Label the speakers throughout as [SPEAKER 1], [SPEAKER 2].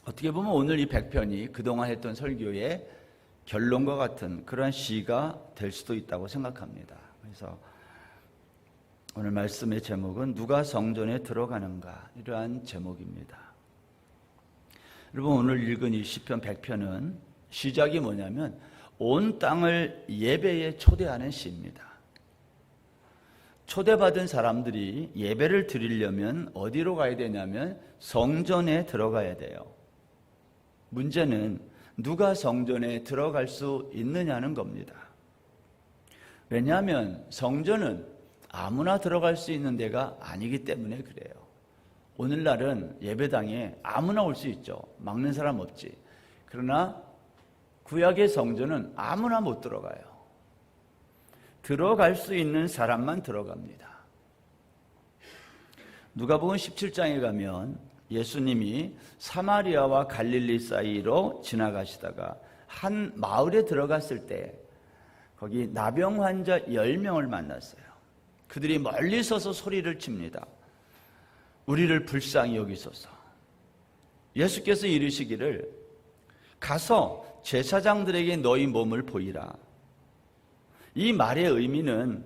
[SPEAKER 1] 어떻게 보면 오늘 이 100편이 그동안 했던 설교의 결론과 같은 그러한 시가 될 수도 있다고 생각합니다. 그래서 오늘 말씀의 제목은 누가 성전에 들어가는가, 이러한 제목입니다. 여러분, 오늘 읽은 이 시편 100편은 시작이 뭐냐면 온 땅을 예배에 초대하는 시입니다. 초대받은 사람들이 예배를 드리려면 어디로 가야 되냐면 성전에 들어가야 돼요. 문제는 누가 성전에 들어갈 수 있느냐는 겁니다. 왜냐하면 성전은 아무나 들어갈 수 있는 데가 아니기 때문에 그래요. 오늘날은 예배당에 아무나 올 수 있죠. 막는 사람 없지. 그러나 구약의 성전은 아무나 못 들어가요. 들어갈 수 있는 사람만 들어갑니다. 누가복음 17장에 가면 예수님이 사마리아와 갈릴리 사이로 지나가시다가 한 마을에 들어갔을 때 거기 나병 환자 10명을 만났어요. 그들이 멀리 서서 소리를 칩니다. 우리를 불쌍히 여기소서. 예수께서 이르시기를 가서 제사장들에게 너희 몸을 보이라. 이 말의 의미는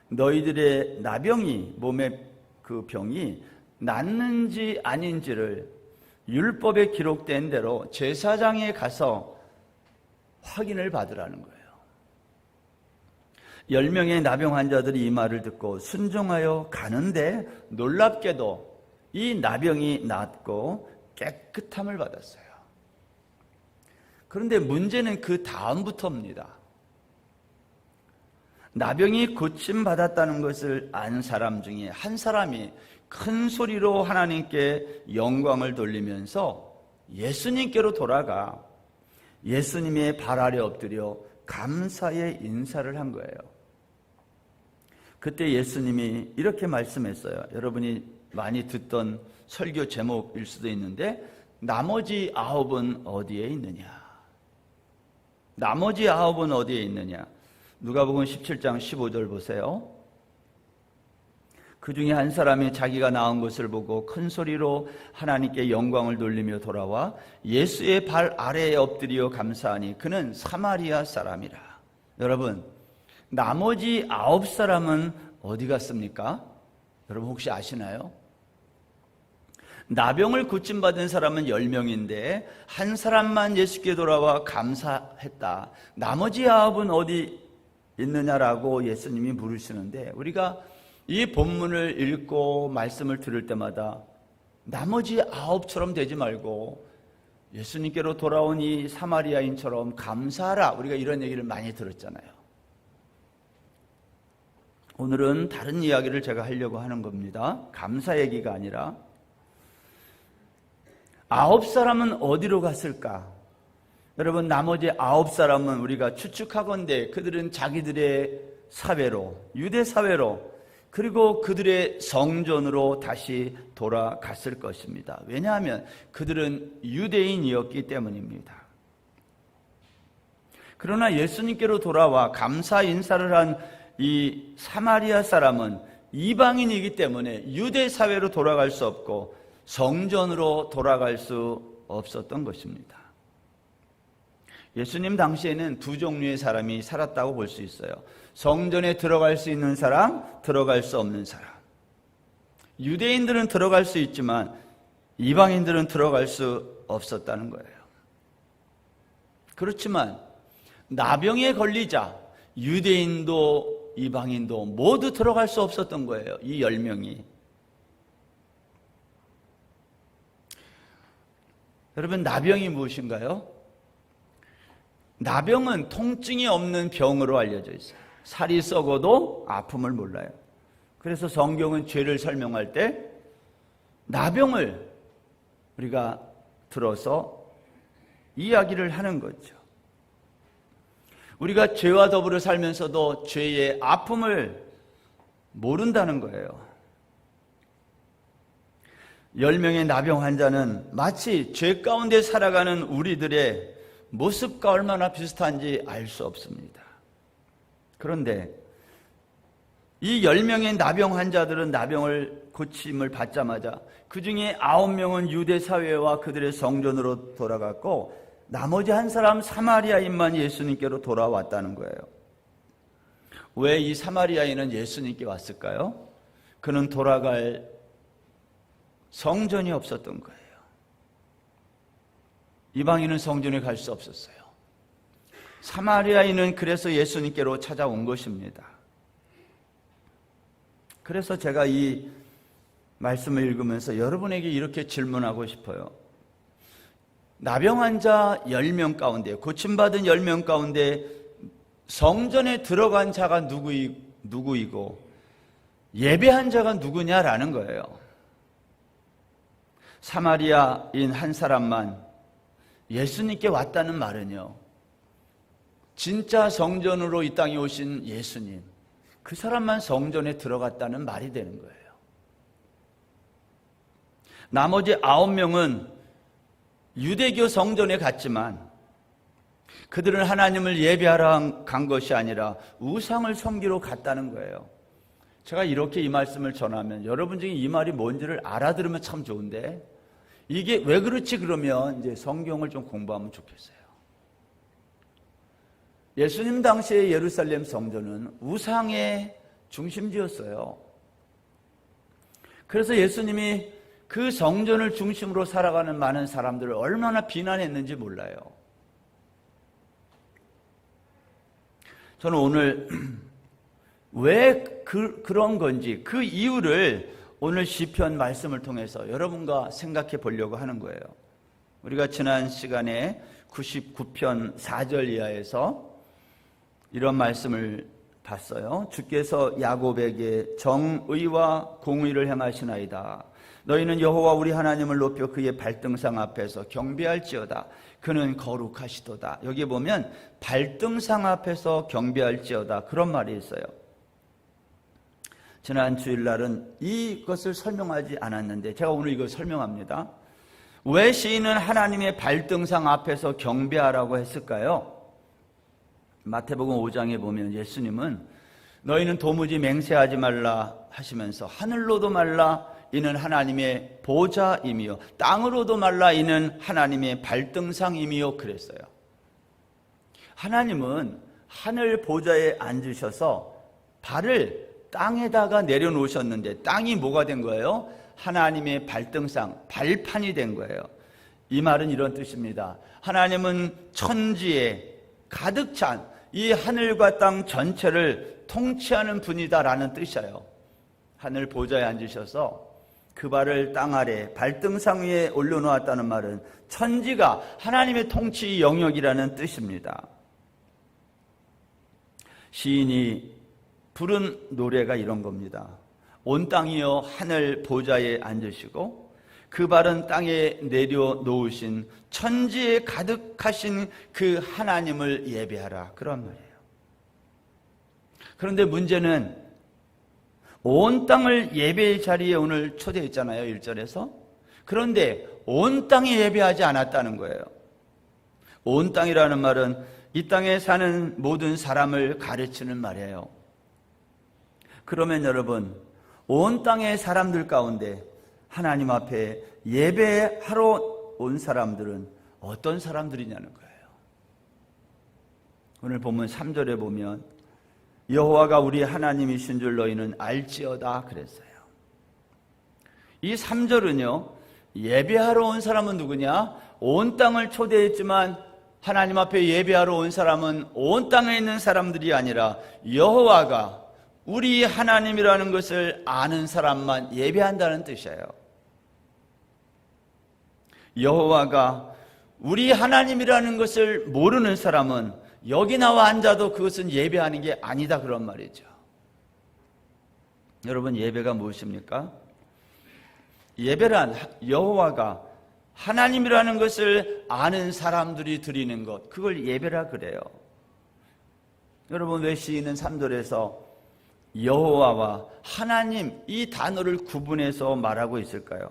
[SPEAKER 1] 너희들의 나병이, 몸의 그 병이 낫는지 아닌지를 율법에 기록된 대로 제사장에 가서 확인을 받으라는 거예요. 10명의 나병 환자들이 이 말을 듣고 순종하여 가는데 놀랍게도 이 나병이 낫고 깨끗함을 받았어요. 그런데 문제는 그 다음부터입니다. 나병이 고침받았다는 것을 안 사람 중에 한 사람이 큰 소리로 하나님께 영광을 돌리면서 예수님께로 돌아가 예수님의 발 아래 엎드려 감사의 인사를 한 거예요. 그때 예수님이 이렇게 말씀했어요. 여러분이 많이 듣던 설교 제목일 수도 있는데 나머지 9은 어디에 있느냐? 나머지 9은 어디에 있느냐? 누가복음 17장 15절 보세요. 그 중에 한 사람이 자기가 나은 것을 보고 큰 소리로 하나님께 영광을 돌리며 돌아와 예수의 발 아래에 엎드려 감사하니 그는 사마리아 사람이라. 여러분, 나머지 9사람은 어디 갔습니까? 여러분 혹시 아시나요? 나병을 고침받은 사람은 10명인데 한 사람만 예수께 돌아와 감사했다. 나머지 9은 어디 있느냐라고 예수님이 물으시는데 우리가 이 본문을 읽고 말씀을 들을 때마다 나머지 9처럼 되지 말고 예수님께로 돌아온 이 사마리아인처럼 감사하라, 우리가 이런 얘기를 많이 들었잖아요. 오늘은 다른 이야기를 제가 하려고 하는 겁니다. 감사 얘기가 아니라 9사람은 어디로 갔을까? 여러분, 나머지 9사람은 우리가 추측하건대 그들은 자기들의 사회로, 유대 사회로, 그리고 그들의 성전으로 다시 돌아갔을 것입니다. 왜냐하면 그들은 유대인이었기 때문입니다. 그러나 예수님께로 돌아와 감사 인사를 한 이 사마리아 사람은 이방인이기 때문에 유대 사회로 돌아갈 수 없고 성전으로 돌아갈 수 없었던 것입니다. 예수님 당시에는 두 종류의 사람이 살았다고 볼 수 있어요. 성전에 들어갈 수 있는 사람, 들어갈 수 없는 사람. 유대인들은 들어갈 수 있지만 이방인들은 들어갈 수 없었다는 거예요. 그렇지만 나병에 걸리자 유대인도 이방인도 모두 들어갈 수 없었던 거예요. 이 10명이. 여러분, 나병이 무엇인가요? 나병은 통증이 없는 병으로 알려져 있어요. 살이 썩어도 아픔을 몰라요. 그래서 성경은 죄를 설명할 때 나병을 우리가 들어서 이야기를 하는 거죠. 우리가 죄와 더불어 살면서도 죄의 아픔을 모른다는 거예요. 10명의 나병 환자는 마치 죄 가운데 살아가는 우리들의 모습과 얼마나 비슷한지 알 수 없습니다. 그런데 이 10명의 나병 환자들은 나병을 고침을 받자마자 그 중에 9명은 유대 사회와 그들의 성전으로 돌아갔고 나머지 한 사람 사마리아인만 예수님께로 돌아왔다는 거예요. 왜 이 사마리아인은 예수님께 왔을까요? 그는 돌아갈 성전이 없었던 거예요. 이방인은 성전에 갈 수 없었어요. 사마리아인은 그래서 예수님께로 찾아온 것입니다. 그래서 제가 이 말씀을 읽으면서 여러분에게 이렇게 질문하고 싶어요. 나병 환자 10명 가운데, 고침받은 10명 가운데 성전에 들어간 자가 누구이고 예배한 자가 누구냐라는 거예요. 사마리아인 한 사람만 예수님께 왔다는 말은요, 진짜 성전으로 이 땅에 오신 예수님, 그 사람만 성전에 들어갔다는 말이 되는 거예요. 나머지 9명은 유대교 성전에 갔지만 그들은 하나님을 예배하러 간 것이 아니라 우상을 섬기러 갔다는 거예요. 제가 이렇게 이 말씀을 전하면 여러분 중에 이 말이 뭔지를 알아들으면 참 좋은데, 이게 왜 그렇지 그러면 이제 성경을 좀 공부하면 좋겠어요. 예수님 당시의 예루살렘 성전은 우상의 중심지였어요. 그래서 예수님이 그 성전을 중심으로 살아가는 많은 사람들을 얼마나 비난했는지 몰라요. 저는 오늘 왜 그런 건지 그 이유를 오늘 시편 말씀을 통해서 여러분과 생각해 보려고 하는 거예요. 우리가 지난 시간에 99편 4절 이하에서 이런 말씀을 봤어요. 주께서 야곱에게 정의와 공의를 행하시나이다. 너희는 여호와 우리 하나님을 높여 그의 발등상 앞에서 경배할지어다. 그는 거룩하시도다. 여기 보면 발등상 앞에서 경배할지어다, 그런 말이 있어요. 지난 주일날은 이것을 설명하지 않았는데 제가 오늘 이걸 설명합니다. 왜 시인은 하나님의 발등상 앞에서 경배하라고 했을까요? 마태복음 5장에 보면 예수님은 너희는 도무지 맹세하지 말라 하시면서 하늘로도 말라 이는 하나님의 보좌이며 땅으로도 말라 이는 하나님의 발등상이며 그랬어요. 하나님은 하늘 보좌에 앉으셔서 발을 땅에다가 내려놓으셨는데 땅이 뭐가 된 거예요? 하나님의 발등상, 발판이 된 거예요. 이 말은 이런 뜻입니다. 하나님은 천지에 가득 찬 이 하늘과 땅 전체를 통치하는 분이다라는 뜻이에요. 하늘 보좌에 앉으셔서 그 발을 땅 아래 발등상 위에 올려놓았다는 말은 천지가 하나님의 통치 영역이라는 뜻입니다. 시인이 부른 노래가 이런 겁니다. 온 땅이여 하늘 보좌에 앉으시고 그 발은 땅에 내려놓으신 천지에 가득하신 그 하나님을 예배하라, 그런 말이에요. 그런데 문제는 온 땅을 예배의 자리에 오늘 초대했잖아요, 1절에서. 그런데 온 땅이 예배하지 않았다는 거예요. 온 땅이라는 말은 이 땅에 사는 모든 사람을 가르치는 말이에요. 그러면 여러분, 온 땅의 사람들 가운데 하나님 앞에 예배하러 온 사람들은 어떤 사람들이냐는 거예요. 오늘 본문 3절에 보면 여호와가 우리 하나님이신 줄 너희는 알지어다 그랬어요. 이 3절은요, 예배하러 온 사람은 누구냐? 온 땅을 초대했지만 하나님 앞에 예배하러 온 사람은 온 땅에 있는 사람들이 아니라 여호와가 우리 하나님이라는 것을 아는 사람만 예배한다는 뜻이에요. 여호와가 우리 하나님이라는 것을 모르는 사람은 여기 나와 앉아도 그것은 예배하는 게 아니다, 그런 말이죠. 여러분, 예배가 무엇입니까? 예배란 여호와가 하나님이라는 것을 아는 사람들이 드리는 것, 그걸 예배라 그래요. 여러분, 왜 시인은 3절에서 여호와와 하나님 이 단어를 구분해서 말하고 있을까요?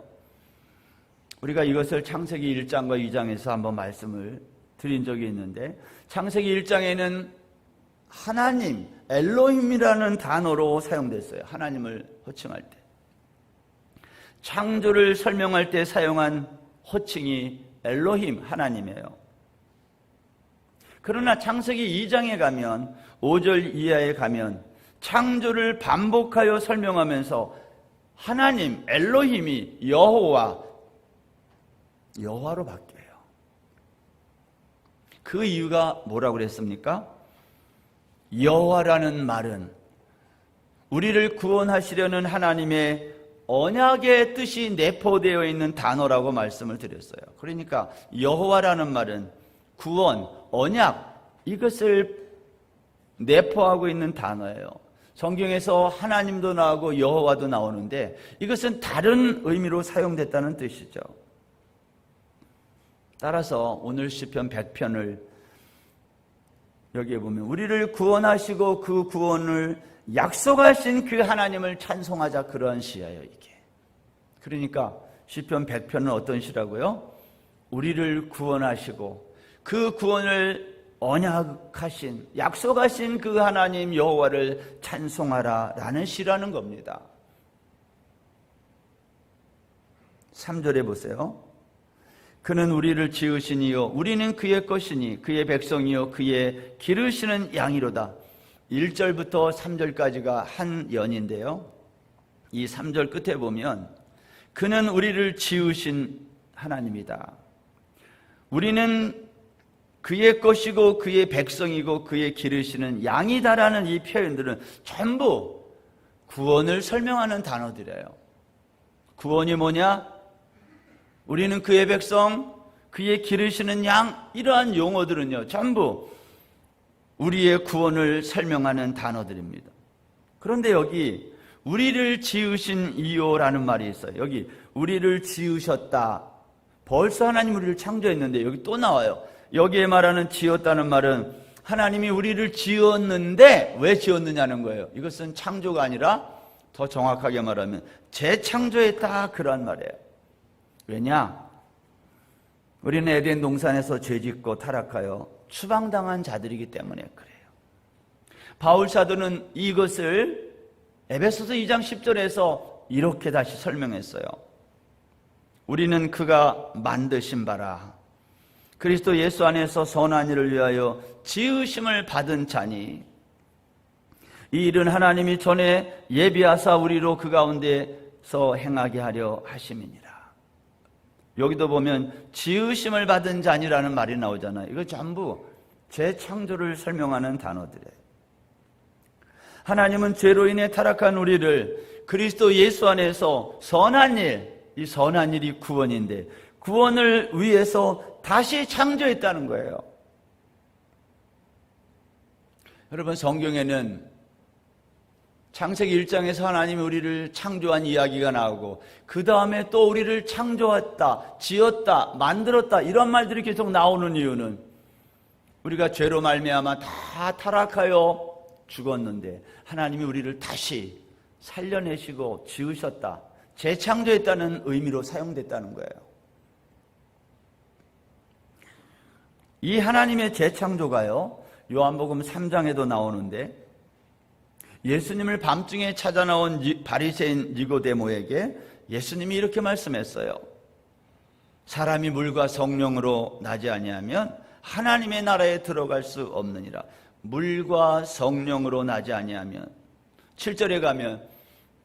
[SPEAKER 1] 우리가 이것을 창세기 1장과 2장에서 한번 말씀을 드린 적이 있는데, 창세기 1장에는 하나님, 엘로힘이라는 단어로 사용됐어요. 하나님을 호칭할 때. 창조를 설명할 때 사용한 호칭이 엘로힘, 하나님이에요. 그러나 창세기 2장에 가면, 5절 이하에 가면 창조를 반복하여 설명하면서 하나님, 엘로힘이 여호와로 바뀌어요. 그 이유가 뭐라고 그랬습니까? 여호와라는 말은 우리를 구원하시려는 하나님의 언약의 뜻이 내포되어 있는 단어라고 말씀을 드렸어요. 그러니까 여호와라는 말은 구원, 언약, 이것을 내포하고 있는 단어예요. 성경에서 하나님도 나오고 여호와도 나오는데 이것은 다른 의미로 사용됐다는 뜻이죠. 따라서 오늘 시편 100편을 여기에 보면 우리를 구원하시고 그 구원을 약속하신 그 하나님을 찬송하자, 그러한 시예요 이게. 그러니까 시편 100편은 어떤 시라고요? 우리를 구원하시고 그 구원을 언약하신, 약속하신 그 하나님 여호와를 찬송하라 라는 시라는 겁니다. 3절에 보세요. 그는 우리를 지으시니요 우리는 그의 것이니 그의 백성이요 그의 기르시는 양이로다. 1절부터 3절까지가 한 연인데요, 이 3절 끝에 보면 그는 우리를 지으신 하나님이다, 우리는 그의 것이고 그의 백성이고 그의 기르시는 양이다라는 이 표현들은 전부 구원을 설명하는 단어들이에요. 구원이 뭐냐? 우리는 그의 백성, 그의 기르시는 양, 이러한 용어들은요 전부 우리의 구원을 설명하는 단어들입니다. 그런데 여기 우리를 지으신 이요라는 말이 있어요. 여기 우리를 지으셨다, 벌써 하나님 우리를 창조했는데 여기 또 나와요. 여기에 말하는 지었다는 말은 하나님이 우리를 지었는데 왜 지었느냐는 거예요. 이것은 창조가 아니라 더 정확하게 말하면 재창조했다, 그런 말이에요. 왜냐? 우리는 에덴 동산에서 죄짓고 타락하여 추방당한 자들이기 때문에 그래요. 바울 사도는 이것을 에베소서 2장 10절에서 이렇게 다시 설명했어요. 우리는 그가 만드신 바라 그리스도 예수 안에서 선한 일을 위하여 지으심을 받은 자니 이 일은 하나님이 전에 예비하사 우리로 그 가운데서 행하게 하려 하심이니라. 여기도 보면 지으심을 받은 자니라는 말이 나오잖아요. 이거 전부 재창조를 설명하는 단어들이에요. 하나님은 죄로 인해 타락한 우리를 그리스도 예수 안에서 선한 일, 이 선한 일이 구원인데 구원을 위해서 다시 창조했다는 거예요. 여러분, 성경에는 창세기 1장에서 하나님이 우리를 창조한 이야기가 나오고 그 다음에 또 우리를 창조했다, 지었다, 만들었다, 이런 말들이 계속 나오는 이유는 우리가 죄로 말미암아 다 타락하여 죽었는데 하나님이 우리를 다시 살려내시고 지으셨다, 재창조했다는 의미로 사용됐다는 거예요. 이 하나님의 재창조가요, 요한복음 3장에도 나오는데 예수님을 밤중에 찾아 나온 바리새인 니고데모에게 예수님이 이렇게 말씀했어요. 사람이 물과 성령으로 나지 아니하면 하나님의 나라에 들어갈 수 없느니라. 물과 성령으로 나지 아니하면, 7절에 가면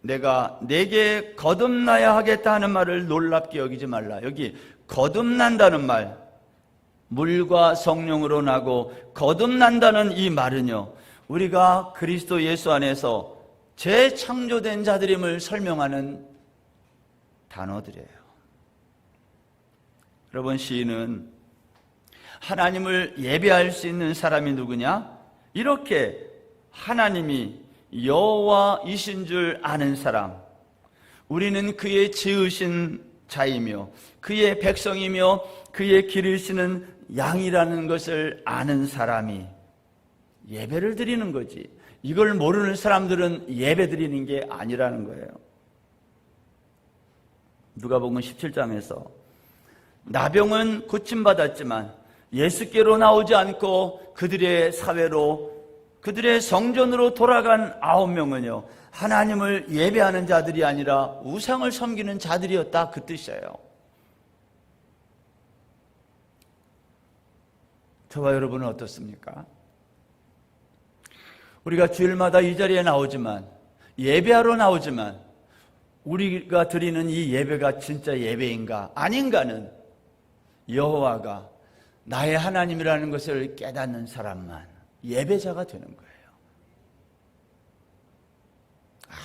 [SPEAKER 1] 내가 내게 거듭나야 하겠다 하는 말을 놀랍게 여기지 말라. 여기 거듭난다는 말, 물과 성령으로 나고 거듭난다는 이 말은요, 우리가 그리스도 예수 안에서 재창조된 자들임을 설명하는 단어들이에요. 여러분, 시인은 하나님을 예배할 수 있는 사람이 누구냐? 이렇게 하나님이 여호와이신 줄 아는 사람, 우리는 그의 지으신 자이며 그의 백성이며 그의 기르시는 양이라는 것을 아는 사람이 예배를 드리는 거지, 이걸 모르는 사람들은 예배 드리는 게 아니라는 거예요. 누가복음 17장에서 나병은 고침받았지만 예수께로 나오지 않고 그들의 사회로 그들의 성전으로 돌아간 9명은요 하나님을 예배하는 자들이 아니라 우상을 섬기는 자들이었다, 그 뜻이에요. 저와 여러분은 어떻습니까? 우리가 주일마다 이 자리에 나오지만, 예배하러 나오지만, 우리가 드리는 이 예배가 진짜 예배인가 아닌가는 여호와가 나의 하나님이라는 것을 깨닫는 사람만 예배자가 되는 거예요.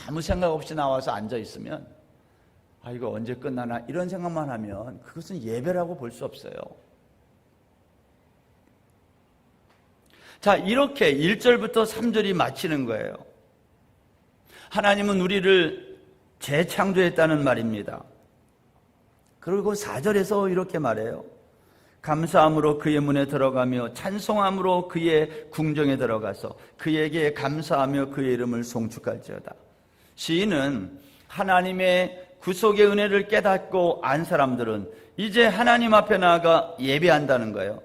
[SPEAKER 1] 아무 생각 없이 나와서 앉아 있으면 이거 언제 끝나나 이런 생각만 하면 그것은 예배라고 볼 수 없어요. 자, 이렇게 1절부터 3절이 마치는 거예요. 하나님은 우리를 재창조했다는 말입니다. 그리고 4절에서 이렇게 말해요. 감사함으로 그의 문에 들어가며 찬송함으로 그의 궁정에 들어가서 그에게 감사하며 그의 이름을 송축할지어다. 시인은 하나님의 구속의 은혜를 깨닫고 안 사람들은 이제 하나님 앞에 나아가 예배한다는 거예요.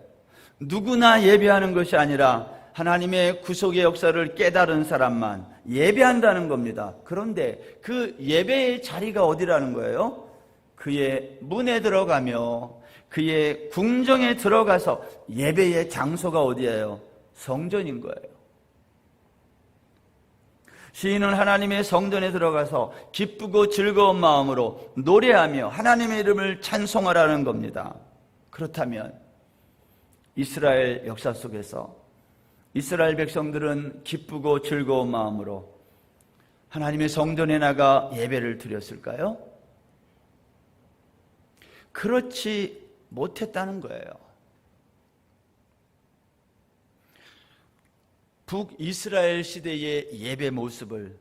[SPEAKER 1] 누구나 예배하는 것이 아니라 하나님의 구속의 역사를 깨달은 사람만 예배한다는 겁니다. 그런데 그 예배의 자리가 어디라는 거예요? 그의 문에 들어가며 그의 궁정에 들어가서 예배의 장소가 어디예요? 성전인 거예요. 시인은 하나님의 성전에 들어가서 기쁘고 즐거운 마음으로 노래하며 하나님의 이름을 찬송하라는 겁니다. 그렇다면 이스라엘 역사 속에서 이스라엘 백성들은 기쁘고 즐거운 마음으로 하나님의 성전에 나가 예배를 드렸을까요? 그렇지 못했다는 거예요. 북이스라엘 시대의 예배 모습을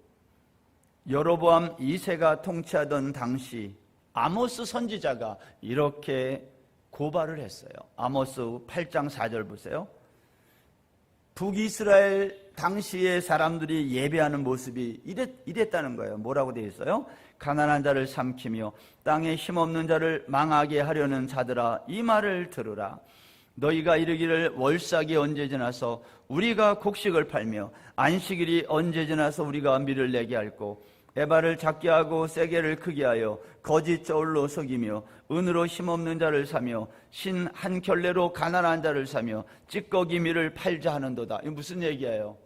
[SPEAKER 1] 여로보암 2세가 통치하던 당시 아모스 선지자가 이렇게 고발을 했어요. 아모스 8장 4절 보세요. 북이스라엘 당시의 사람들이 예배하는 모습이 이랬다는 거예요. 뭐라고 되어 있어요? 가난한 자를 삼키며 땅에 힘없는 자를 망하게 하려는 자들아, 이 말을 들으라. 너희가 이르기를 월삭이 언제 지나서 우리가 곡식을 팔며 안식일이 언제 지나서 우리가 밀을 내게 할꼬. 에바를 작게 하고 세게를 크게 하여 거짓 저울로 속이며 은으로 힘없는 자를 사며 신 한 켤레로 가난한 자를 사며 찌꺼기 밀을 팔자 하는도다. 이거 무슨 얘기예요?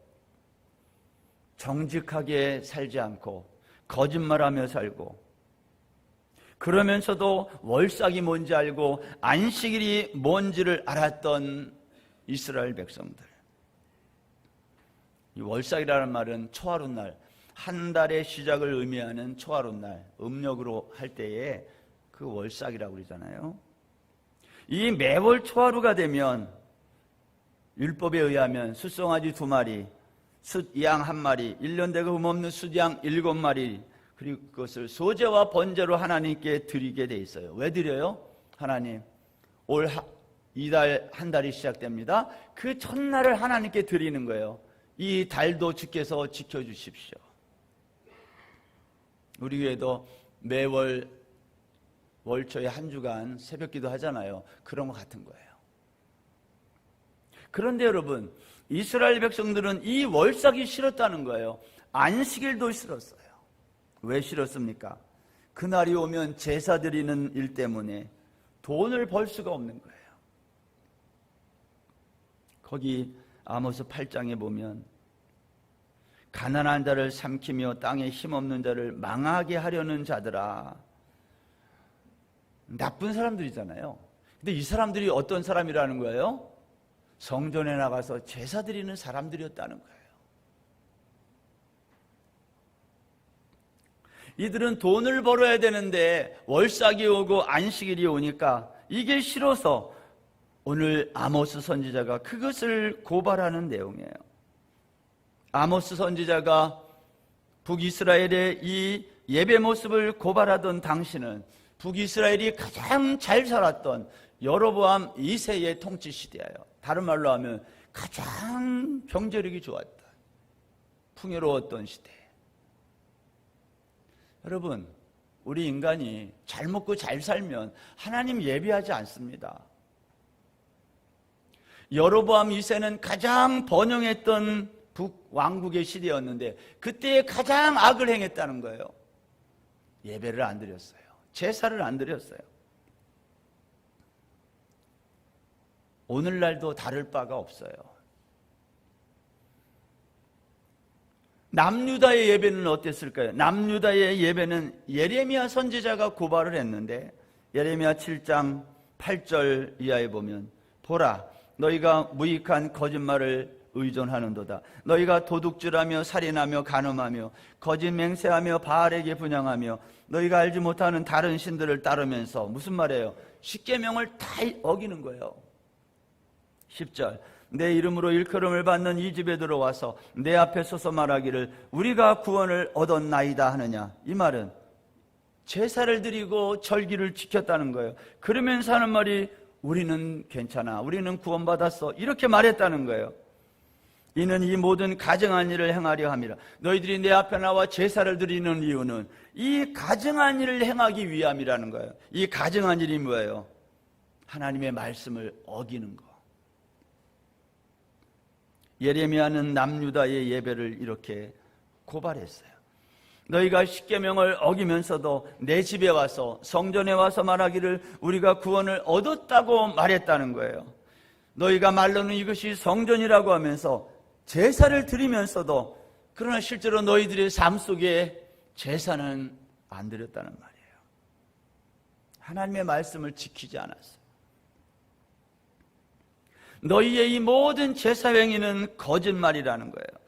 [SPEAKER 1] 정직하게 살지 않고 거짓말하며 살고, 그러면서도 월삭이 뭔지 알고 안식일이 뭔지를 알았던 이스라엘 백성들. 이 월삭이라는 말은 초하룻날, 한 달의 시작을 의미하는 초하룻날, 음력으로 할 때에 그 월삭이라고 그러잖아요. 이 매월 초하루가 되면 율법에 의하면 숫송아지 2마리, 숫양 1마리, 1년 되고 흠없는 숫양 7마리, 그리고 그것을 소제와 번제로 하나님께 드리게 돼 있어요. 왜 드려요? 하나님, 올 이달 한 달이 시작됩니다. 그 첫날을 하나님께 드리는 거예요. 이 달도 주께서 지켜주십시오. 우리 교회도 매월 월초에 한 주간 새벽기도 하잖아요. 그런 것 같은 거예요. 그런데 여러분, 이스라엘 백성들은 이 월삭이 싫었다는 거예요. 안식일도 싫었어요. 왜 싫었습니까? 그날이 오면 제사 드리는 일 때문에 돈을 벌 수가 없는 거예요. 거기 아모스 8장에 보면 가난한 자를 삼키며 땅에 힘없는 자를 망하게 하려는 자들아. 나쁜 사람들이잖아요. 근데 이 사람들이 어떤 사람이라는 거예요? 성전에 나가서 제사 드리는 사람들이었다는 거예요. 이들은 돈을 벌어야 되는데 월삭이 오고 안식일이 오니까 이게 싫어서 오늘 아모스 선지자가 그것을 고발하는 내용이에요. 아모스 선지자가 북이스라엘의 이 예배 모습을 고발하던 당시는 북이스라엘이 가장 잘 살았던 여로보암 2세의 통치 시대예요. 다른 말로 하면 가장 경제력이 좋았던, 풍요로웠던 시대. 여러분, 우리 인간이 잘 먹고 잘 살면 하나님 예배하지 않습니다. 여로보암 2세는 가장 번영했던 북왕국의 시대였는데 그때 가장 악을 행했다는 거예요. 예배를 안 드렸어요. 제사를 안 드렸어요. 오늘날도 다를 바가 없어요. 남유다의 예배는 어땠을까요? 남유다의 예배는 예레미야 선지자가 고발을 했는데 예레미야 7장 8절 이하에 보면 보라 너희가 무익한 거짓말을 의존하는도다. 너희가 도둑질하며 살인하며 간음하며 거짓 맹세하며 바알에게 분향하며 너희가 알지 못하는 다른 신들을 따르면서 무슨 말이에요? 십계명을 다 어기는 거예요. 10절 내 이름으로 일컬음을 받는 이 집에 들어와서 내 앞에 서서 말하기를 우리가 구원을 얻었나이다 하느냐. 이 말은 제사를 드리고 절기를 지켰다는 거예요. 그러면서 하는 말이 우리는 괜찮아, 우리는 구원받았어, 이렇게 말했다는 거예요. 이는 이 모든 가증한 일을 행하려 함이라. 너희들이 내 앞에 나와 제사를 드리는 이유는 이 가증한 일을 행하기 위함이라는 거예요. 이 가증한 일이 뭐예요? 하나님의 말씀을 어기는 거. 예레미야는 남유다의 예배를 이렇게 고발했어요. 너희가 십계명을 어기면서도 내 집에 와서 성전에 와서 말하기를 우리가 구원을 얻었다고 말했다는 거예요. 너희가 말로는 이것이 성전이라고 하면서 제사를 드리면서도 그러나 실제로 너희들의 삶 속에 제사는 안 드렸다는 말이에요. 하나님의 말씀을 지키지 않았어요. 너희의 이 모든 제사 행위는 거짓말이라는 거예요.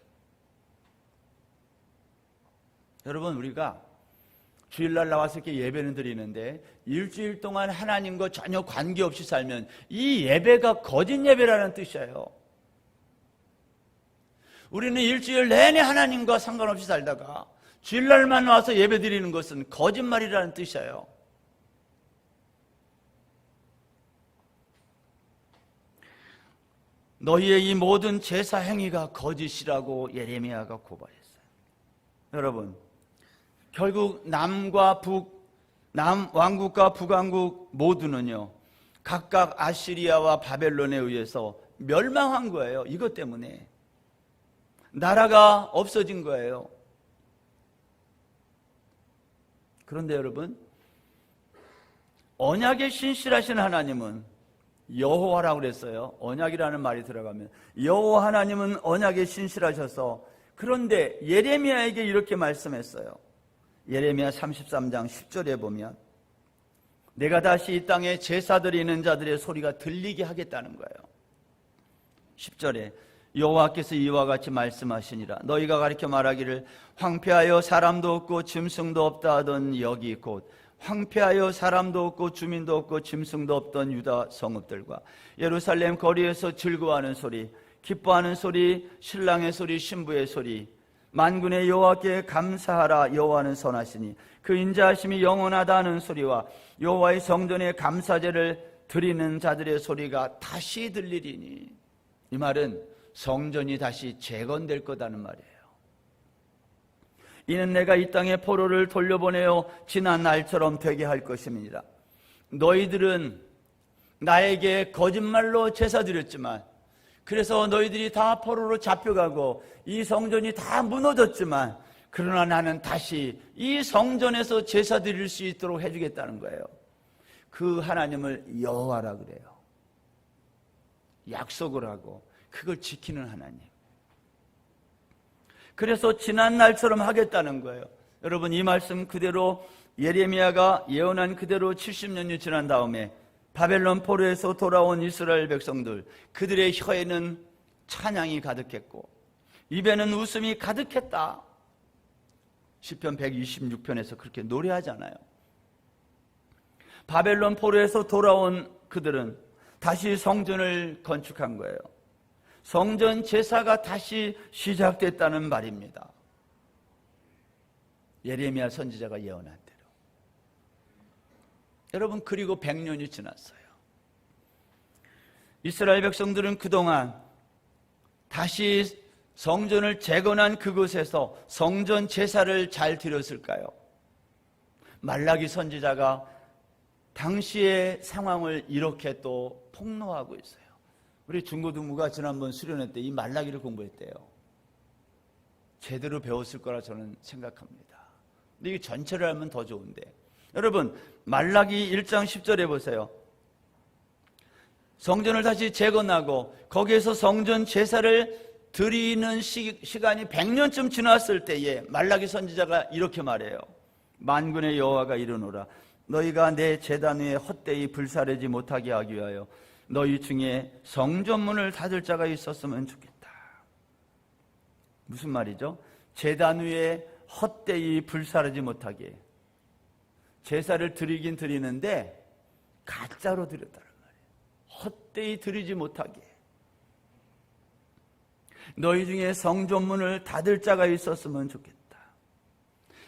[SPEAKER 1] 여러분, 우리가 주일날 나와서 이렇게 예배는 드리는데 일주일 동안 하나님과 전혀 관계없이 살면 이 예배가 거짓 예배라는 뜻이에요. 우리는 일주일 내내 하나님과 상관없이 살다가 주일날만 와서 예배 드리는 것은 거짓말이라는 뜻이에요. 너희의 이 모든 제사 행위가 거짓이라고 예레미야가 고발했어요. 여러분, 결국 남과 북, 남왕국과 북왕국 모두는요 각각 아시리아와 바벨론에 의해서 멸망한 거예요. 이것 때문에 나라가 없어진 거예요. 그런데 여러분, 언약에 신실하신 하나님은 여호와라고 그랬어요. 언약이라는 말이 들어가면 여호와 하나님은 언약에 신실하셔서 그런데 예레미야에게 이렇게 말씀했어요. 예레미야 33장 10절에 보면 내가 다시 이 땅에 제사 드리는 자들의 소리가 들리게 하겠다는 거예요. 10절에 여호와께서 이와 같이 말씀하시니라. 너희가 가리켜 말하기를 황폐하여 사람도 없고 짐승도 없다 하던 여기 곧 황폐하여 사람도 없고 주민도 없고 짐승도 없던 유다 성읍들과 예루살렘 거리에서 즐거워하는 소리, 기뻐하는 소리, 신랑의 소리, 신부의 소리, 만군의 여호와께 감사하라. 여호와는 선하시니 그 인자하심이 영원하다 하는 소리와 여호와의 성전에 감사제를 드리는 자들의 소리가 다시 들리리니. 이 말은 성전이 다시 재건될 거다는 말이에요. 이는 내가 이 땅에 포로를 돌려보내어 지난 날처럼 되게 할 것임이니라. 너희들은 나에게 거짓말로 제사 드렸지만 그래서 너희들이 다 포로로 잡혀가고 이 성전이 다 무너졌지만 그러나 나는 다시 이 성전에서 제사 드릴 수 있도록 해주겠다는 거예요. 그 하나님을 여호와라 그래요. 약속을 하고 그걸 지키는 하나님. 그래서 지난 날처럼 하겠다는 거예요. 여러분, 이 말씀 그대로 예레미야가 예언한 그대로 70년이 지난 다음에 바벨론 포로에서 돌아온 이스라엘 백성들, 그들의 혀에는 찬양이 가득했고 입에는 웃음이 가득했다. 시편 126편에서 그렇게 노래하잖아요. 바벨론 포로에서 돌아온 그들은 다시 성전을 건축한 거예요. 성전 제사가 다시 시작됐다는 말입니다. 예레미야 선지자가 예언한 대로. 여러분, 그리고 100년이 지났어요. 이스라엘 백성들은 그동안 다시 성전을 재건한 그곳에서 성전 제사를 잘 드렸을까요? 말라기 선지자가 당시의 상황을 이렇게 또 폭로하고 있어요. 우리 중고등부가 지난번 수련회 때 이 말라기를 공부했대요. 제대로 배웠을 거라 저는 생각합니다. 근데 이게 전체를 알면 더 좋은데, 여러분 말라기 1장 10절에 보세요. 성전을 다시 재건하고 거기에서 성전 제사를 드리는 시간이 100년쯤 지났을 때에 말라기 선지자가 이렇게 말해요. 만군의 여호와가 이르노라, 너희가 내 제단 위에 헛되이 불사르지 못하게 하기 위하여 너희 중에 성전문을 닫을 자가 있었으면 좋겠다. 무슨 말이죠? 제단 위에 헛되이 불사르지 못하게. 제사를 드리긴 드리는데 가짜로 드렸다는 말이에요. 헛되이 드리지 못하게. 너희 중에 성전문을 닫을 자가 있었으면 좋겠다.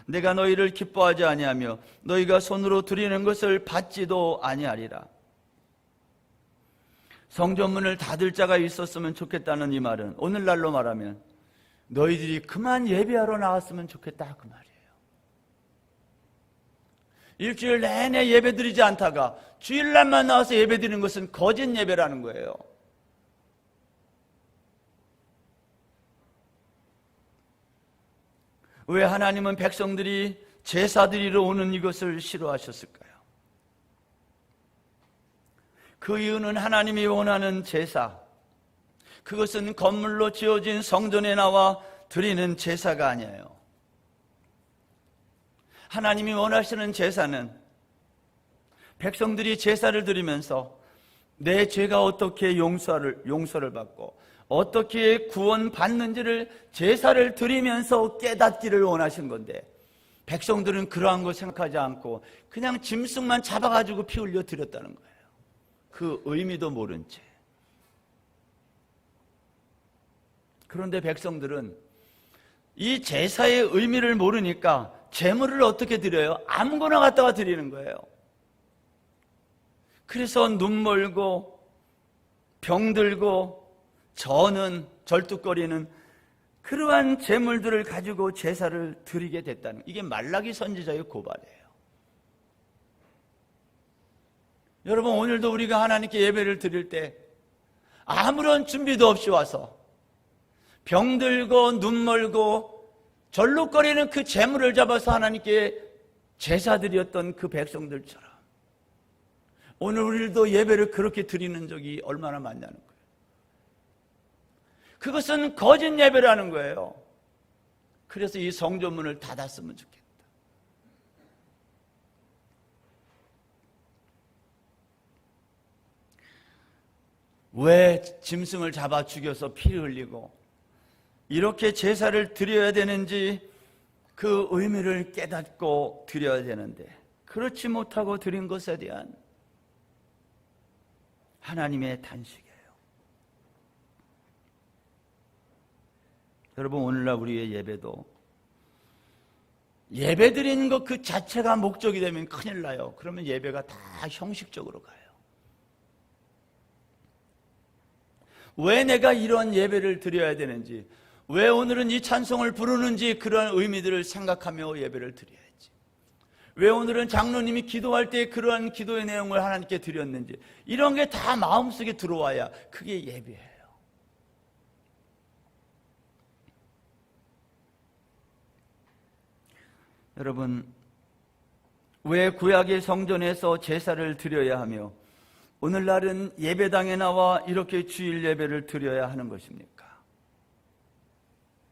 [SPEAKER 1] 내가 너희를 기뻐하지 아니하며 너희가 손으로 드리는 것을 받지도 아니하리라. 성전문을 닫을 자가 있었으면 좋겠다는 이 말은 오늘날로 말하면 너희들이 그만 예배하러 나왔으면 좋겠다 그 말이에요. 일주일 내내 예배드리지 않다가 주일날만 나와서 예배드리는 것은 거짓 예배라는 거예요. 왜 하나님은 백성들이 제사 드리러 오는 이것을 싫어하셨을까요? 그 이유는 하나님이 원하는 제사, 그것은 건물로 지어진 성전에 나와 드리는 제사가 아니에요. 하나님이 원하시는 제사는 백성들이 제사를 드리면서 내 죄가 어떻게 용서를 받고 어떻게 구원받는지를 제사를 드리면서 깨닫기를 원하신 건데, 백성들은 그러한 걸 생각하지 않고 그냥 짐승만 잡아가지고 피 흘려 드렸다는 거예요. 그 의미도 모른 채. 그런데 백성들은 이 제사의 의미를 모르니까 제물을 어떻게 드려요? 아무거나 갖다가 드리는 거예요. 그래서 눈 멀고 병들고 저는 절뚝거리는 그러한 제물들을 가지고 제사를 드리게 됐다는, 이게 말라기 선지자의 고발이에요. 여러분, 오늘도 우리가 하나님께 예배를 드릴 때 아무런 준비도 없이 와서 병들고 눈 멀고 절룩거리는 그 제물을 잡아서 하나님께 제사드렸던 그 백성들처럼 오늘 우리도 예배를 그렇게 드리는 적이 얼마나 많냐는 거예요. 그것은 거짓 예배라는 거예요. 그래서 이 성전문을 닫았으면 좋겠다. 왜 짐승을 잡아 죽여서 피를 흘리고 이렇게 제사를 드려야 되는지 그 의미를 깨닫고 드려야 되는데 그렇지 못하고 드린 것에 대한 하나님의 단식이에요. 여러분, 오늘날 우리의 예배도 예배 드리는 것 그 자체가 목적이 되면 큰일 나요. 그러면 예배가 다 형식적으로 가요. 왜 내가 이런 예배를 드려야 되는지, 왜 오늘은 이 찬송을 부르는지 그런 의미들을 생각하며 예배를 드려야지. 왜 오늘은 장로님이 기도할 때 그러한 기도의 내용을 하나님께 드렸는지, 이런 게 다 마음속에 들어와야 그게 예배예요. 여러분, 왜 구약의 성전에서 제사를 드려야 하며 오늘날은 예배당에 나와 이렇게 주일 예배를 드려야 하는 것입니까?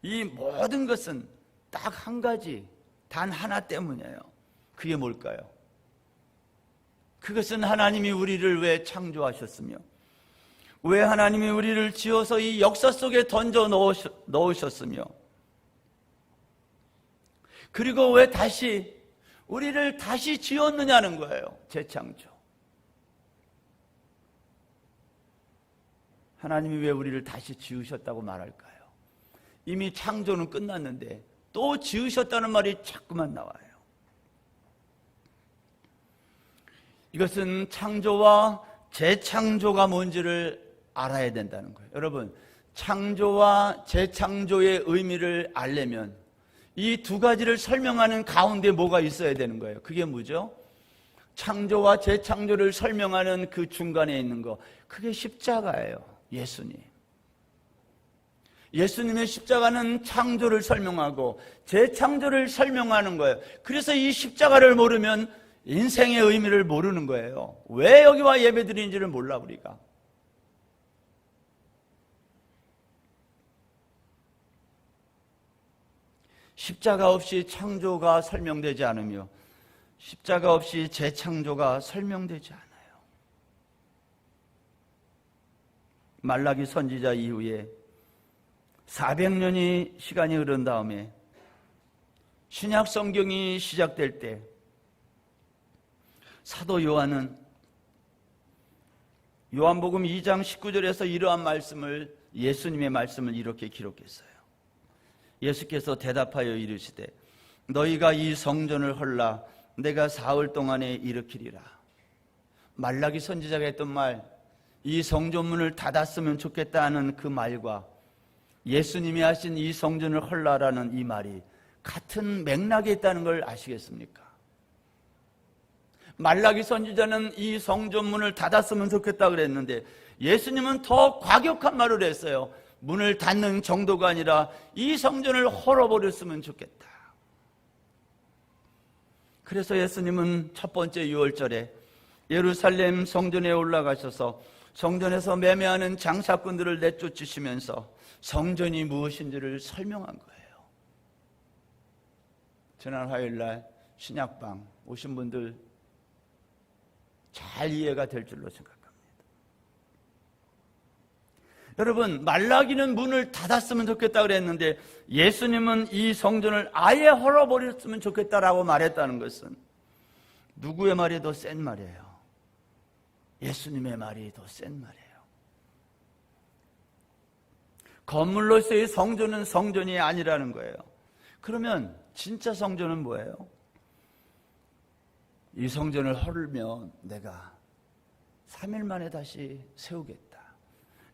[SPEAKER 1] 이 모든 것은 딱 한 가지, 단 하나 때문이에요. 그게 뭘까요? 그것은 하나님이 우리를 왜 창조하셨으며 왜 하나님이 우리를 지어서 이 역사 속에 던져 넣으셨으며 그리고 왜 우리를 다시 지었느냐는 거예요. 재창조. 하나님이 왜 우리를 다시 지으셨다고 말할까요? 이미 창조는 끝났는데 또 지으셨다는 말이 자꾸만 나와요. 이것은 창조와 재창조가 뭔지를 알아야 된다는 거예요. 여러분, 창조와 재창조의 의미를 알려면 이 두 가지를 설명하는 가운데 뭐가 있어야 되는 거예요. 그게 뭐죠? 창조와 재창조를 설명하는 그 중간에 있는 거, 그게 십자가예요. 예수님. 예수님의 십자가는 창조를 설명하고 재창조를 설명하는 거예요. 그래서 이 십자가를 모르면 인생의 의미를 모르는 거예요. 왜 여기 와 예배드리는지를 몰라 우리가. 십자가 없이 창조가 설명되지 않으며 십자가 없이 재창조가 설명되지 않아요. 말라기 선지자 이후에 400년이 시간이 흐른 다음에 신약 성경이 시작될 때 사도 요한은 요한복음 2장 19절에서 이러한 말씀을, 예수님의 말씀을 이렇게 기록했어요. 예수께서 대답하여 이르시되 너희가 이 성전을 헐라 내가 사흘 동안에 일으키리라. 말라기 선지자가 했던 말, 이 성전문을 닫았으면 좋겠다는 그 말과 예수님이 하신 이 성전을 헐라라는 이 말이 같은 맥락에 있다는 걸 아시겠습니까? 말라기 선지자는 이 성전문을 닫았으면 좋겠다 그랬는데 예수님은 더 과격한 말을 했어요. 문을 닫는 정도가 아니라 이 성전을 헐어버렸으면 좋겠다. 그래서 예수님은 첫 번째 유월절에 예루살렘 성전에 올라가셔서 성전에서 매매하는 장사꾼들을 내쫓으시면서 성전이 무엇인지를 설명한 거예요. 지난 화요일날 신약방 오신 분들 잘 이해가 될 줄로 생각합니다. 여러분, 말라기는 문을 닫았으면 좋겠다 그랬는데 예수님은 이 성전을 아예 헐어버렸으면 좋겠다라고 말했다는 것은 누구의 말이 더 센 말이에요? 예수님의 말이 더 센 말이에요. 건물로서의 성전은 성전이 아니라는 거예요. 그러면 진짜 성전은 뭐예요? 이 성전을 헐면 내가 3일 만에 다시 세우겠다.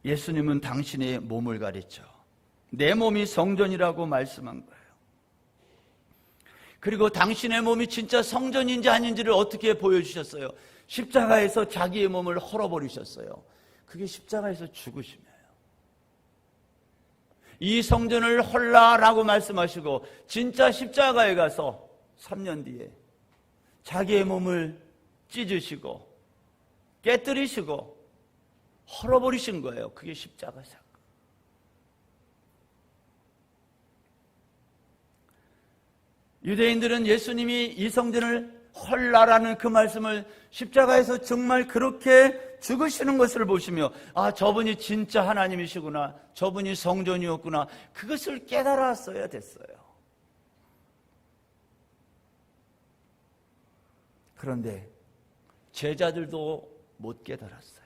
[SPEAKER 1] 예수님은 당신의 몸을 가르쳐 내 몸이 성전이라고 말씀한 거예요. 그리고 당신의 몸이 진짜 성전인지 아닌지를 어떻게 보여주셨어요? 십자가에서 자기의 몸을 헐어버리셨어요. 그게 십자가에서 죽으심이에요. 이 성전을 헐라라고 말씀하시고 진짜 십자가에 가서 3년 뒤에 자기의 몸을 찢으시고 깨뜨리시고 헐어버리신 거예요. 그게 십자가 사건. 유대인들은 예수님이 이 성전을 헐라라는 그 말씀을 십자가에서 정말 그렇게 죽으시는 것을 보시며 아, 저분이 진짜 하나님이시구나, 저분이 성전이었구나, 그것을 깨달았어야 됐어요. 그런데 제자들도 못 깨달았어요.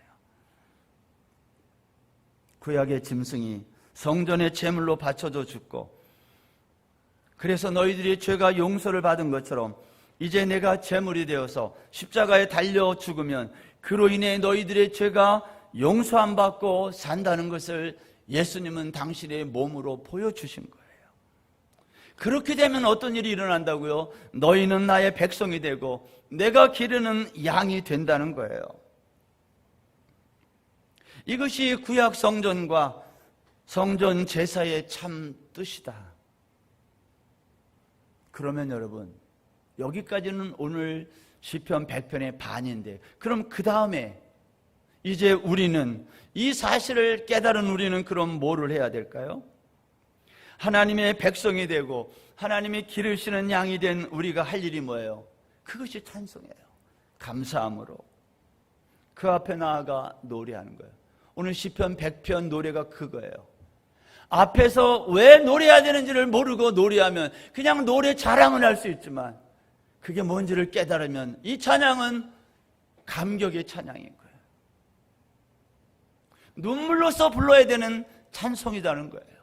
[SPEAKER 1] 구약의 짐승이 성전의 제물로 바쳐져 죽고 그래서 너희들이 죄가 용서를 받은 것처럼 이제 내가 제물이 되어서 십자가에 달려 죽으면 그로 인해 너희들의 죄가 용서 안 받고 산다는 것을 예수님은 당신의 몸으로 보여주신 거예요. 그렇게 되면 어떤 일이 일어난다고요? 너희는 나의 백성이 되고 내가 기르는 양이 된다는 거예요. 이것이 구약 성전과 성전 제사의 참 뜻이다. 그러면 여러분, 여기까지는 오늘 시편 100편의 반인데 그럼 그 다음에 이제 우리는 이 사실을 깨달은 우리는 그럼 뭐를 해야 될까요? 하나님의 백성이 되고 하나님이 기르시는 양이 된 우리가 할 일이 뭐예요? 그것이 찬송이에요. 감사함으로 그 앞에 나아가 노래하는 거예요. 오늘 시편 100편 노래가 그거예요. 앞에서 왜 노래해야 되는지를 모르고 노래하면 그냥 노래 자랑은 할 수 있지만 그게 뭔지를 깨달으면 이 찬양은 감격의 찬양인 거예요. 눈물로써 불러야 되는 찬송이라는 거예요.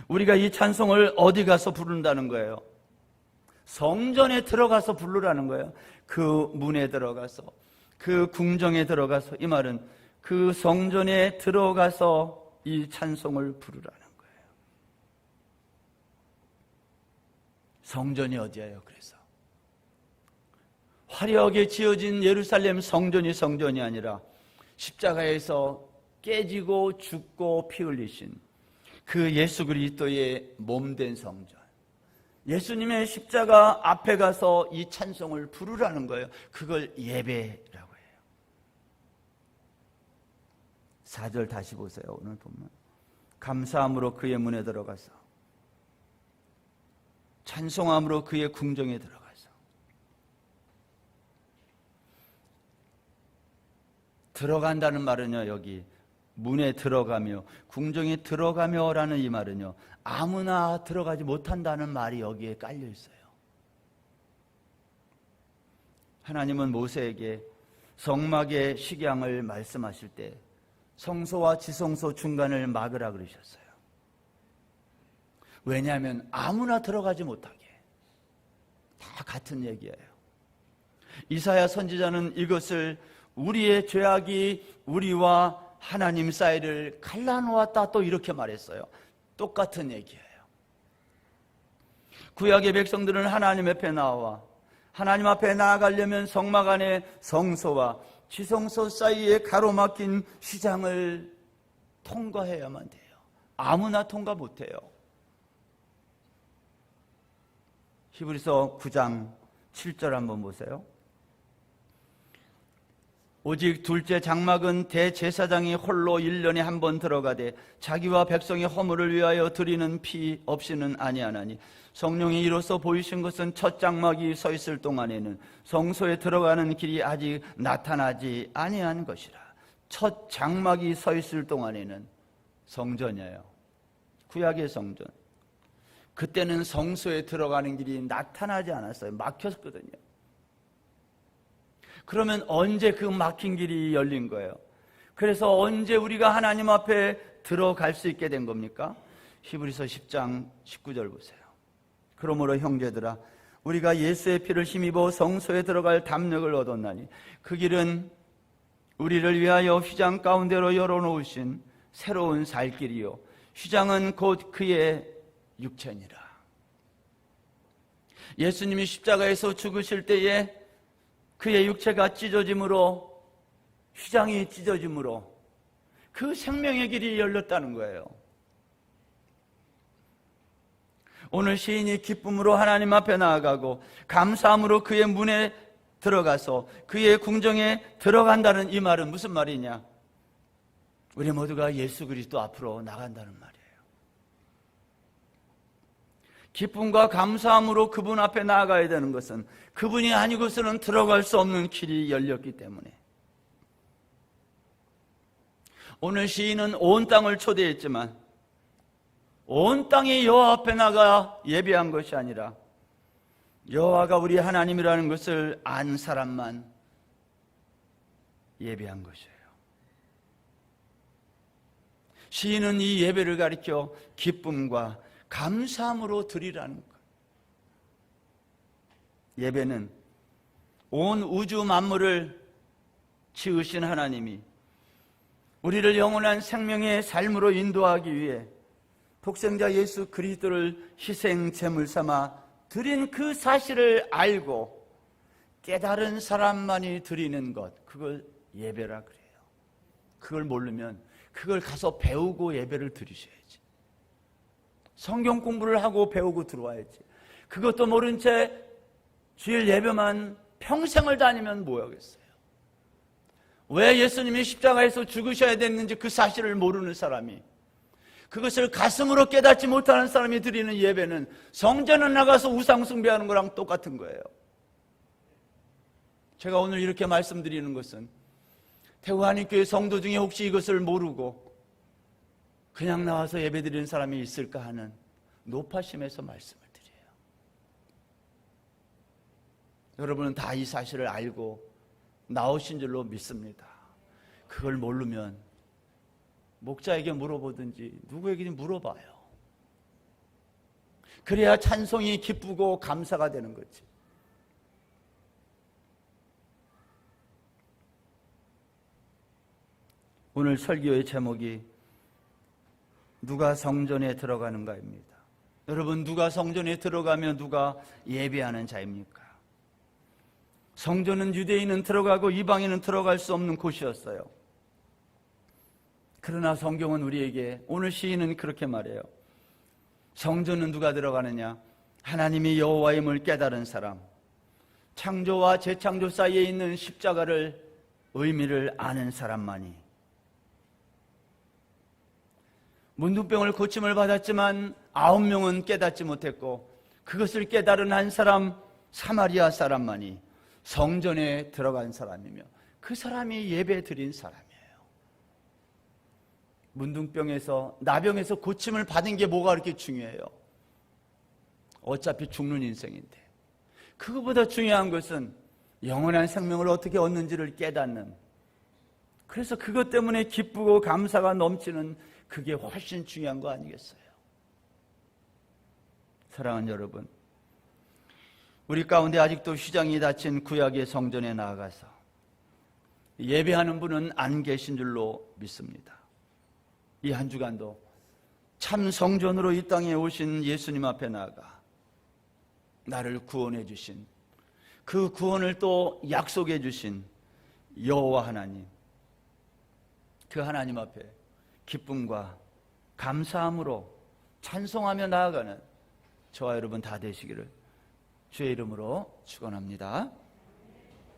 [SPEAKER 1] 우리가 이 찬송을 어디 가서 부른다는 거예요? 성전에 들어가서 부르라는 거예요. 그 문에 들어가서, 그 궁정에 들어가서, 이 말은 그 성전에 들어가서 이 찬송을 부르라는 거예요. 성전이 어디예요? 그래서 화려하게 지어진 예루살렘 성전이 성전이 아니라 십자가에서 깨지고 죽고 피 흘리신 그 예수 그리스도의 몸된 성전, 예수님의 십자가 앞에 가서 이 찬송을 부르라는 거예요. 그걸 예배라고 해요. 4절 다시 보세요. 오늘 보면 감사함으로 그의 문에 들어가서 찬송함으로 그의 궁정에 들어가서, 들어간다는 말은요, 여기 문에 들어가며 궁정에 들어가며라는 이 말은요, 아무나 들어가지 못한다는 말이 여기에 깔려 있어요. 하나님은 모세에게 성막의 식양을 말씀하실 때 성소와 지성소 중간을 막으라 그러셨어요. 왜냐하면 아무나 들어가지 못하게. 다 같은 얘기예요. 이사야 선지자는 이것을 우리의 죄악이 우리와 하나님 사이를 갈라놓았다 또 이렇게 말했어요. 똑같은 얘기예요. 구약의 백성들은 하나님 앞에 나와 하나님 앞에 나아가려면 성막 안에 성소와 지성소 사이에 가로막힌 시장을 통과해야만 돼요. 아무나 통과 못해요. 히브리서 9장 7절 한번 보세요. 오직 둘째 장막은 대제사장이 홀로 1년에 한 번 들어가되 자기와 백성의 허물을 위하여 드리는 피 없이는 아니하나니 성령이 이로써 보이신 것은 첫 장막이 서 있을 동안에는 성소에 들어가는 길이 아직 나타나지 아니한 것이라. 첫 장막이 서 있을 동안에는 성전이에요. 구약의 성전. 그때는 성소에 들어가는 길이 나타나지 않았어요. 막혔거든요. 그러면 언제 그 막힌 길이 열린 거예요? 그래서 언제 우리가 하나님 앞에 들어갈 수 있게 된 겁니까? 히브리서 10장 19절 보세요. 그러므로 형제들아 우리가 예수의 피를 힘입어 성소에 들어갈 담력을 얻었나니 그 길은 우리를 위하여 휘장 가운데로 열어놓으신 새로운 살 길이요 휘장은 곧 그의 육체니라. 예수님이 십자가에서 죽으실 때에 그의 육체가 찢어짐으로, 휘장이 찢어짐으로 그 생명의 길이 열렸다는 거예요. 오늘 시인이 기쁨으로 하나님 앞에 나아가고 감사함으로 그의 문에 들어가서 그의 궁정에 들어간다는 이 말은 무슨 말이냐? 우리 모두가 예수 그리스도 앞으로 나간다는 말이에요. 기쁨과 감사함으로 그분 앞에 나아가야 되는 것은 그분이 아니고서는 들어갈 수 없는 길이 열렸기 때문에. 오늘 시인은 온 땅을 초대했지만 온 땅이 여호와 앞에 나가 예배한 것이 아니라 여호와가 우리 하나님이라는 것을 안 사람만 예배한 것이에요. 시인은 이 예배를 가리켜 기쁨과 감사함으로 드리라는 것. 예배는 온 우주 만물을 지으신 하나님이 우리를 영원한 생명의 삶으로 인도하기 위해 독생자 예수 그리스도를 희생 제물 삼아 드린 그 사실을 알고 깨달은 사람만이 드리는 것, 그걸 예배라 그래요. 그걸 모르면 그걸 가서 배우고 예배를 드리셔야지. 성경 공부를 하고 배우고 들어와야지. 그것도 모른 채 주일 예배만 평생을 다니면 뭐하겠어요? 왜 예수님이 십자가에서 죽으셔야 됐는지 그 사실을 모르는 사람이, 그것을 가슴으로 깨닫지 못하는 사람이 드리는 예배는 성전에 나가서 우상 숭배하는 거랑 똑같은 거예요. 제가 오늘 이렇게 말씀드리는 것은 태우한인교회 성도 중에 혹시 이것을 모르고 그냥 나와서 예배드리는 사람이 있을까 하는 노파심에서 말씀을 드려요. 여러분은 다 이 사실을 알고 나오신 줄로 믿습니다. 그걸 모르면 목자에게 물어보든지 누구에게든 물어봐요. 그래야 찬송이 기쁘고 감사가 되는 거지. 오늘 설교의 제목이 누가 성전에 들어가는가입니다. 여러분, 누가 성전에 들어가면 누가 예배하는 자입니까? 성전은 유대인은 들어가고 이방인은 들어갈 수 없는 곳이었어요. 그러나 성경은 우리에게, 오늘 시인은 그렇게 말해요. 성전은 누가 들어가느냐? 하나님이 여호와임을 깨달은 사람, 창조와 재창조 사이에 있는 십자가를, 의미를 아는 사람만이. 문둥병을 고침을 받았지만 9명은 깨닫지 못했고, 그것을 깨달은 한 사람, 사마리아 사람만이 성전에 들어간 사람이며 그 사람이 예배 드린 사람이에요. 문둥병에서, 나병에서 고침을 받은 게 뭐가 그렇게 중요해요? 어차피 죽는 인생인데. 그거보다 중요한 것은 영원한 생명을 어떻게 얻는지를 깨닫는, 그래서 그것 때문에 기쁘고 감사가 넘치는, 그게 훨씬 중요한 거 아니겠어요? 사랑하는 여러분, 우리 가운데 아직도 휘장이 닫힌 구약의 성전에 나아가서 예배하는 분은 안 계신 줄로 믿습니다. 이 한 주간도 참 성전으로 이 땅에 오신 예수님 앞에 나아가 나를 구원해 주신, 그 구원을 또 약속해 주신 여호와 하나님, 그 하나님 앞에 기쁨과 감사함으로 찬송하며 나아가는 저와 여러분 다 되시기를 주의 이름으로 축원합니다.